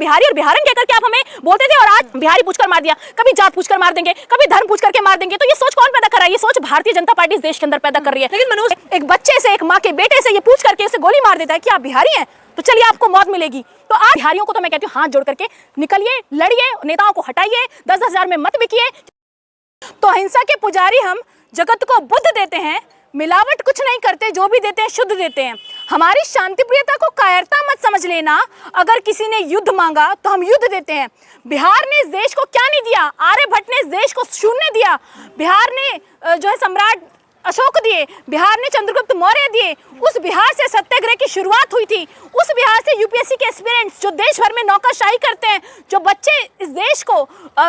बिहारी और बिहारन कहकर के आप हमें बोलते थे और आज बिहारी पूछकर मार दिया। कभी जात पूछकर मार देंगे, कभी धर्म पूछ करके मार देंगे। तो ये सोच कौन पैदा कर रहा है? ये सोच भारतीय जनता पार्टी इस देश के अंदर पैदा कर रही है। लेकिन मनोज एक बच्चे से, एक माँ के बेटे से ये पूछ करके उसे गोली मार देता है कि आप बिहारी हैं तो चलिए आपको मौत मिलेगी। तो आप बिहारियों को तो मैं कहती हूँ हाथ जोड़ करके निकलिए, लड़िए, नेताओं को हटाइए, 10-10 हजार में मत बिकिए। तो अहिंसा के पुजारी हम जगत को बुद्ध देते हैं, मिलावट कुछ नहीं करते, जो भी देते हैं शुद्ध देते हैं। हमारी शांति प्रियता को कायरता मत समझ लेना। अगर किसी ने युद्ध मांगा तो हम युद्ध देते हैं। बिहार ने इस देश को क्या नहीं दिया? आर्यभट्ट ने इस देश को शून्य दिया। बिहार ने जो है सम्राट अशोक दिए, बिहार ने चंद्रगुप्त मौर्य दिए। उस बिहार से सत्याग्रह की शुरुआत हुई थी। उस बिहार से यूपीएससी के एस्पिरेंट्स जो देश भर में नौकरशाही करते हैं, जो बच्चे इस देश को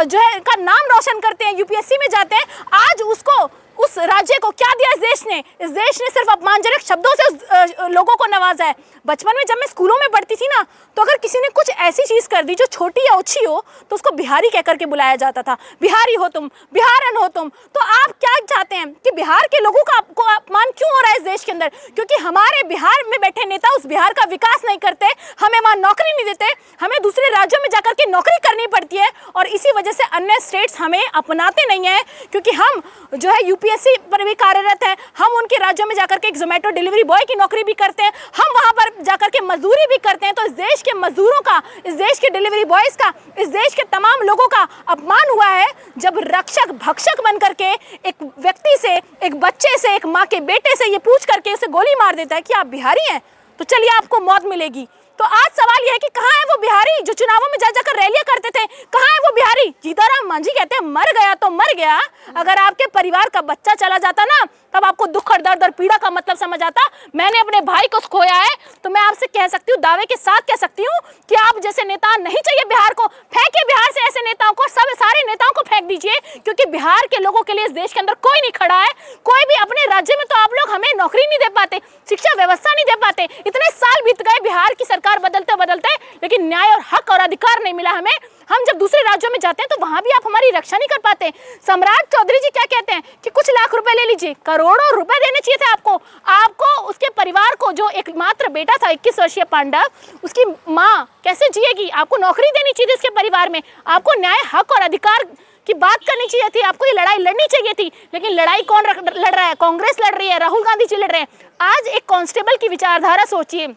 जो है का नाम रोशन करते हैं, यूपीएससी में जाते हैं, आज उसको उस राज्य को क्या दिया इस देश ने? इस देश ने सिर्फ अपमानजनक शब्दों से उस लोगों को नवाजा है। बचपन में जब मैं स्कूलों में पढ़ती थी ना, तो अगर किसी ने कुछ ऐसी चीज कर दी जो छोटी या ऊंची हो तो उसको बिहारी कह करके बुलाया जाता था। बिहारी हो तुम, बिहारन हो तुम। तो आप क्या चाहते हैं कि बिहार के लोगों का आपको अपमान क्यों हो रहा है इस देश के अंदर? क्योंकि हमारे बिहार में बैठे नेता उस बिहार का विकास नहीं करते, हमें वहां नौकरी नहीं देते, हमें दूसरे राज्यों में जाकर के नौकरी करनी पड़ती है और इसी वजह से अन्य स्टेट्स हमें अपनाते नहीं है। क्योंकि हम जो है यूपीएससी पर भी कार्यरत हैं, हम उनके राज्यों में जाकर के एक जोमेटो डिलीवरी बॉय की नौकरी भी करते हैं, हम वहां पर जाकर के मजदूरी भी करते हैं। तो इस देश के मजदूरों का, इस देश के डिलीवरी बॉयज का, इस देश के तमाम लोगों का अपमान हुआ है जब रक्षक भक्षक बन करके एक व्यक्ति से, एक बच्चे से, एक माँ के बेटे से ये पूछ करके उसे गोली मार देता है कि आप बिहारी हैं तो चलिए आपको मौत मिलेगी। तो आज सवाल यह है कि कहाँ है वो बिहारी जो चुनावों में जा जाकर रैलियां करते थे? कहाँ है वो बिहारी? जीताराम मांझी कहते हैं मर गया तो मर गया। अगर आपके परिवार का बच्चा चला जाता ना, तब आपको दुख और दर्द और पीड़ा का मतलब समझ आता। मैंने अपने भाई को खोया है तो मैं आपसे कह सकती हूँ, दावे के साथ कह सकती हूँ कि आप जैसे नेता नहीं चाहिए बिहार को। फेंकिए बिहार से ऐसे नेताओं को, सब सारे नेताओं को फेंक दीजिए, क्योंकि बिहार के लोगों के लिए इस देश के अंदर कोई नहीं खड़ा है। कोई भी अपने राज्य में तो आप लोग हमें नौकरी नहीं दे पाते, शिक्षा व्यवस्था नहीं दे पाते। इतने साल बीत गए बिहार की सरकार बदलते बदलते, लेकिन न्याय और हक और अधिकार नहीं मिला हमें। हम जब दूसरे राज्यों में जाते हैं तो वहां भी आप हमारी रक्षा नहीं कर पाते। सम्राट चौधरी जी क्या कहते हैं कि कुछ लाख रुपए ले लीजिए, करोड़ों रुपए देने चाहिए थे आपको। आपको उसके परिवार को, जो एकमात्र बेटा था 21 वर्षीय पांडव, उसकी माँ कैसे जिएगी? आपको नौकरी देनी चाहिए थी उसके परिवार में, आपको न्याय हक और अधिकार की बात करनी चाहिए थी, आपको ये लड़ाई लड़नी चाहिए थी। लेकिन लड़ाई कौन लड़ रहा है? कांग्रेस लड़ रही है, राहुल गांधी जी लड़ रहे हैं। आज एक कांस्टेबल की विचारधारा सोचिए,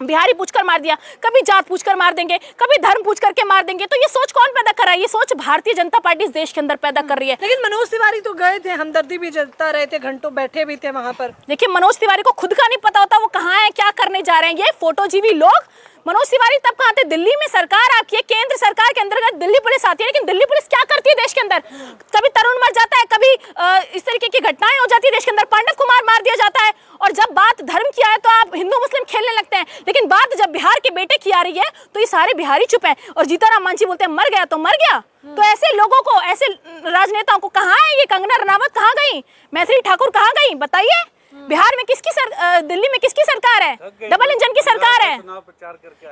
बिहारी पूछकर मार दिया, कभी जात पूछकर मार देंगे, कभी धर्म पूछ करके मार देंगे। तो ये सोच कौन पैदा कर रहा है? ये सोच भारतीय जनता पार्टी इस देश के अंदर पैदा कर रही है। लेकिन मनोज तिवारी तो गए थे, हमदर्दी भी जता रहे थे, घंटों बैठे भी थे वहां पर। देखिए, मनोज तिवारी को खुद का नहीं पता होता वो कहाँ है, क्या करने जा रहे हैं। ये फोटोजीवी लोग। मनोज तिवारी तब कहाँ थे? दिल्ली में सरकार आती है, केंद्र सरकार के अंतर्गत दिल्ली पुलिस आती है, लेकिन दिल्ली पुलिस क्या करती है देश के अंदर? कभी तरुण मर जाता है, कभी इस तरीके की घटनाएं हो जाती है देश के अंदर, पांडव कुमार मार दिया जाता है। और जब बात धर्म की आए तो आप हिंदू मुस्लिम खेलने लगते हैं, लेकिन बात जब बिहार के बेटे की आ रही है तो ये सारे बिहारी चुप हैं। और जीताराम मांझी बोलते हैं मर गया तो मर गया। तो ऐसे लोगों को, ऐसे राजनेताओं को कहाँ है? ये कंगना रनावत कहाँ गई? मैथिली ठाकुर कहाँ गई? बताइए। बिहार में किसकी दिल्ली में किसकी सरकार है? डबल इंजन की सरकार है।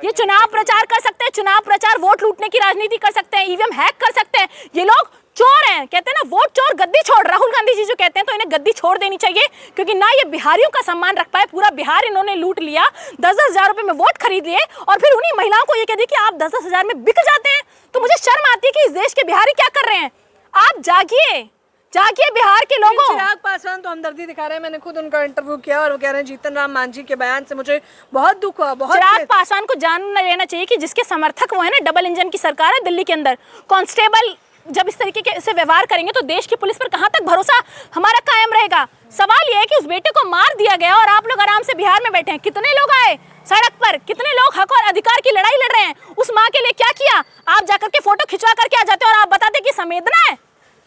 ये चुनाव प्रचार कर सकते हैं, चुनाव प्रचार, वोट लूटने की राजनीति कर सकते हैं, ईवीएम हैक कर सकते हैं। ये लोग चोर हैं, कहते हैं ना वोट चोर गद्दी छोड़। राहुल गांधी जी जो कहते हैं, तो इन्हें गद्दी छोड़ देनी चाहिए, क्योंकि ना ये बिहारियों का सम्मान रख पाए। पूरा बिहार इन्होंने लूट लिया, 10-10 हजार रुपए में वोट खरीद लिए और फिर उन्हीं महिलाओं को ये कह दिया कि आप 10-10 हजार में बिक जाते हैं। तो मुझे शर्म आती है कि इस देश के बिहारी क्या कर रहे हैं। आप जागिए, जागिए बिहार के लोगों। चिराग पासवान तो हमदर्दी दिखा रहे हैं, मैंने खुद उनका इंटरव्यू किया और वो कह रहे हैं जीतन राम मांझी के बयान से मुझे बहुत दुख हुआ। बहुत चिराग पासवान को जान लेना चाहिए कि जिसके समर्थक वो है ना, डबल इंजन की सरकार है दिल्ली के अंदर। कांस्टेबल जब इस तरीके से व्यवहार करेंगे तो देश की पुलिस पर कहां तक भरोसा हमारा कायम रहेगा? सवाल यह है कि उस बेटे को मार दिया गया और आप लोग आराम से बिहार में बैठे हैं। कितने लोग आए सड़क पर, कितने लोग हक और अधिकार की लड़ाई लड़ रहे हैं? उस माँ के लिए क्या किया? आप जाकर के फोटो खिंचवा करके आ जाते और आप बताते कि संवेदना है।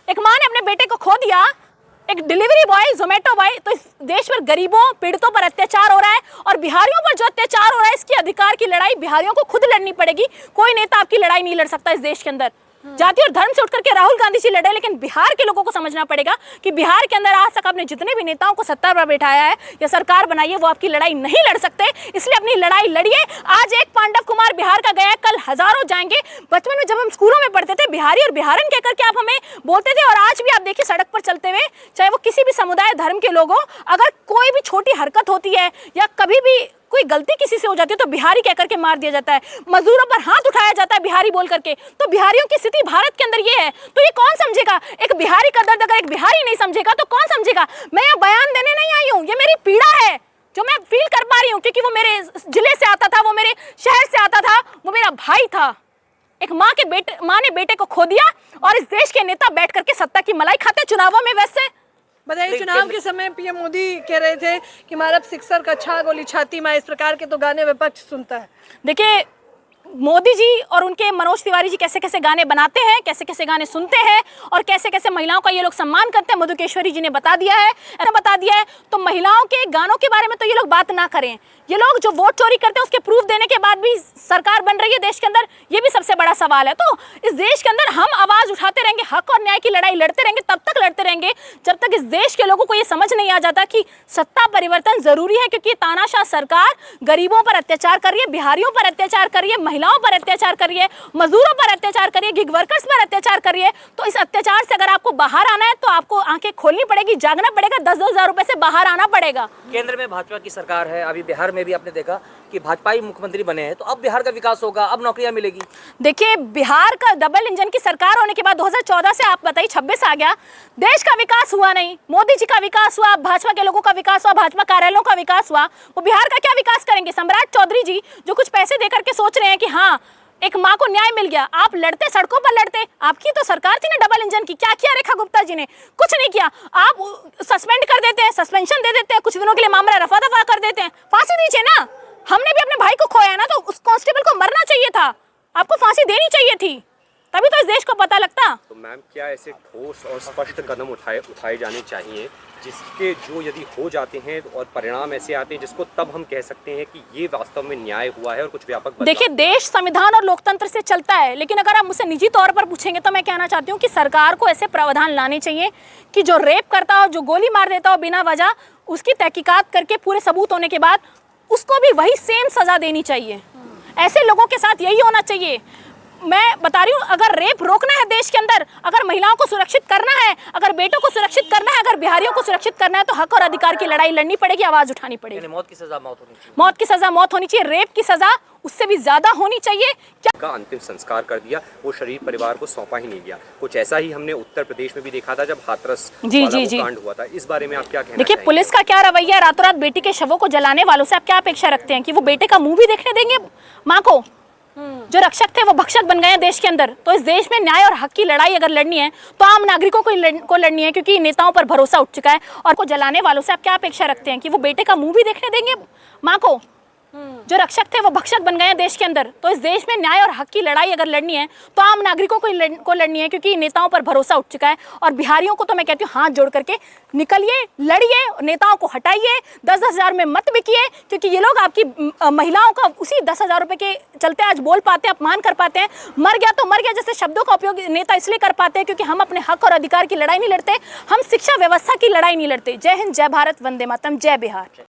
एक माँ ने अपने बेटे को खो दिया, एक डिलीवरी बॉय, जोमेटो बॉय। तो इस देश पर गरीबों, पीड़ितों पर अत्याचार हो रहा है और बिहारियों पर जो अत्याचार हो रहा है, इसकी अधिकार की लड़ाई बिहारियों को खुद लड़नी पड़ेगी। कोई नेता आपकी लड़ाई नहीं लड़ सकता इस देश के अंदर। जाति और धर्म से उठ करके राहुल गांधी जी लड़े, लेकिन बिहार के लोगों को समझना पड़ेगा कि बिहार के अंदर आज तक आपने जितने भी नेताओं को सत्ता पर बैठाया है या सरकार बनाई है, वो आपकी लड़ाई नहीं लड़ सकते। इसलिए अपनी लड़ाई लड़िए। आज एक पांडव कुमार बिहार का गया, कल हजारों जाएंगे। बचपन में जब हम स्कूलों में पढ़ते थे, बिहारी और बिहारन कहकर के आप हमें बोलते थे, और आज भी आप देखिए सड़क पर चलते हुए, चाहे वो किसी भी समुदाय धर्म के लोग हो, अगर कोई भी छोटी हरकत होती है या कभी भी कोई गलती किसी से हो जाती है तो बिहारी कह करके मार दिया जाता है, मजदूरों पर हाथ उठाया जाता है बिहारी बोल करके। तो बिहारियों की स्थिति भारत के अंदर ये है, तो ये कौन समझेगा? एक बिहारी का दर्द अगर एक बिहारी नहीं समझेगा तो कौन समझेगा? मैं यहाँ बयान देने नहीं आई हूँ, ये मेरी पीड़ा है जो मैं फील कर पा रही हूँ, क्योंकि वो मेरे जिले से आता था, वो मेरे शहर से आता था, वो मेरा भाई था। एक माँ ने बेटे को खो दिया और इस देश के नेता बैठ करके सत्ता की मलाई खाते चुनावों में। वैसे बताइए, चुनाव के समय पीएम मोदी कह रहे थे कि मारब सिक्सर का छा गोली छाती में, इस प्रकार के तो गाने विपक्ष सुनता है। देखिए, मोदी जी और उनके मनोज तिवारी जी कैसे कैसे गाने बनाते हैं, कैसे कैसे गाने सुनते हैं और कैसे कैसे महिलाओं का ये लोग सम्मान करते हैं, मधुकेश्वरी जी ने बता दिया है। तो महिलाओं के गानों के बारे में तो ये लोग बात ना करें। ये लोग जो वोट चोरी करते हैं उसके प्रूफ देने के बाद भी सरकार बन रही है देश के अंदर, ये भी सबसे बड़ा सवाल है। तो इस देश के अंदर हम आवाज उठाते रहेंगे, हक और न्याय की लड़ाई लड़ते रहेंगे, तब तक लड़ते रहेंगे जब तक इस देश के लोगों को ये समझ नहीं आ जाता कि सत्ता परिवर्तन जरूरी है, क्योंकि तानाशाह सरकार गरीबों पर अत्याचार कर रही है, बिहारियों पर अत्याचार कर रही है, महिलाओं पर अत्याचार कर रही है, मजदूरों पर अत्याचार कर रही है, गिग वर्कर्स पर अत्याचार कर रही है। तो इस अत्याचार से अगर आपको बाहर आना है तो आपको आंखें खोलनी पड़ेगी, जागना पड़ेगा, 10-10 हज़ार रुपए से बाहर आना पड़ेगा। केंद्र में भाजपा की सरकार है, अभी बिहार में भी आपने देखा कि भाजपा ही मुख्यमंत्री बने हैं, तो अब बिहार का विकास होगा, अब नौकरियां मिलेगी। देखिए, बिहार का डबल इंजन की सरकार होने के बाद 2014 से आप बताइए 26 आ गया, देश का विकास हुआ नहीं। मोदी जी का विकास हुआ, भाजपा के लोगों का विकास हुआ, भाजपा कार्यालयों का विकास हुआ, वो बिहार का क्या विकास करेंगे? सम्राट चौधरी जी जो कुछ पैसे देकर के सोच रहे हैं कि हाँ एक माँ को न्याय मिल गया, आप लड़ते, सड़कों पर लड़ते। आपकी तो सरकार थी ना डबल इंजन की, क्या किया रेखा गुप्ता जी ने? कुछ नहीं किया। आप सस्पेंड कर देते हैं, सस्पेंशन दे देते हैं, कुछ दिनों के लिए मामला रफा दफा कर देते हैं, फांसी दीजिए ना। हमने भी अपने भाई को खोया ना, तो उस कांस्टेबल को मरना चाहिए था, आपको फांसी देनी चाहिए थी, तभी तो इस देश को पता लगता। तो मैम, क्या ऐसे ठोस और स्पष्ट कदम उठाए जाने चाहिए जिसके जो यदि हो जाते हैं और परिणाम ऐसे आते हैं जिसको तब हम कह सकते हैं कि ये वास्तव में न्याय हुआ है और कुछ व्यापक बदलाव? देखिए, देश संविधान और लोकतंत्र से चलता है, लेकिन अगर आप मुझसे निजी तौर पर पूछेंगे तो मैं कहना चाहती हूँ कि सरकार को ऐसे प्रावधान लाने चाहिए कि जो रेप करता हो, जो गोली मार देता हो बिना वजह, उसकी तहकीकात करके पूरे सबूत होने के बाद उसको भी वही सेम सजा देनी चाहिए। ऐसे लोगों के साथ यही होना चाहिए। मैं बता रही हूँ, अगर रेप रोकना है देश के अंदर, अगर महिलाओं को सुरक्षित करना है, अगर बेटों को सुरक्षित करना है, अगर बिहारियों को सुरक्षित करना है, तो हक और अधिकार की लड़ाई लड़नी पड़ेगी, आवाज उठानी पड़ेगी। मौत की सजा मौत होनी चाहिए, मौत की सजा मौत होनी चाहिए, रेप की सजा उससे भी ज्यादा होनी चाहिए। क्या का अंतिम संस्कार कर दिया, वो शरीर परिवार को सौंपा ही नहीं गया। कुछ ऐसा ही हमने उत्तर प्रदेश में भी देखा था जब हाथरस वाला कांड हुआ था। इस बारे में आप क्या कहना देखिए, चाहेंगे? पुलिस का क्या रवैया, रातों रात बेटी के शवों को जलाने वालों से आप क्या अपेक्षा रखते हैं कि वो बेटे का मुंह भी देखने देंगे? माँ को जो रक्षक थे वो भक्षक बन गए हैं देश के अंदर। तो इस देश में न्याय और हक की लड़ाई अगर लड़नी है तो आम नागरिकों को लड़नी है, क्योंकि नेताओं पर भरोसा उठ चुका है। और को जलाने वालों से आप क्या अपेक्षा रखते हैं कि वो बेटे का मुंह भी देखने देंगे? माँ को जो रक्षक थे वो भक्षक बन गए हैं देश के अंदर। तो इस देश में न्याय और हक की लड़ाई अगर लड़नी है तो आम नागरिकों को लड़नी है, क्योंकि नेताओं पर भरोसा उठ चुका है। और बिहारियों को तो मैं कहती हूँ, हाथ जोड़ करके निकलिए, लड़िए, नेताओं को हटाइए, 10-10 हज़ार में मत बिकिए, क्योंकि ये लोग आपकी महिलाओं का उसी 10 हज़ार रुपये के चलते आज बोल पाते हैं, अपमान कर पाते हैं। मर गया तो मर गया जैसे शब्दों का उपयोग नेता इसलिए कर पाते हैं क्योंकि हम अपने हक और अधिकार की लड़ाई नहीं लड़ते, हम शिक्षा व्यवस्था की लड़ाई नहीं लड़ते। जय हिंद, जय भारत, वंदे मातरम, जय बिहार।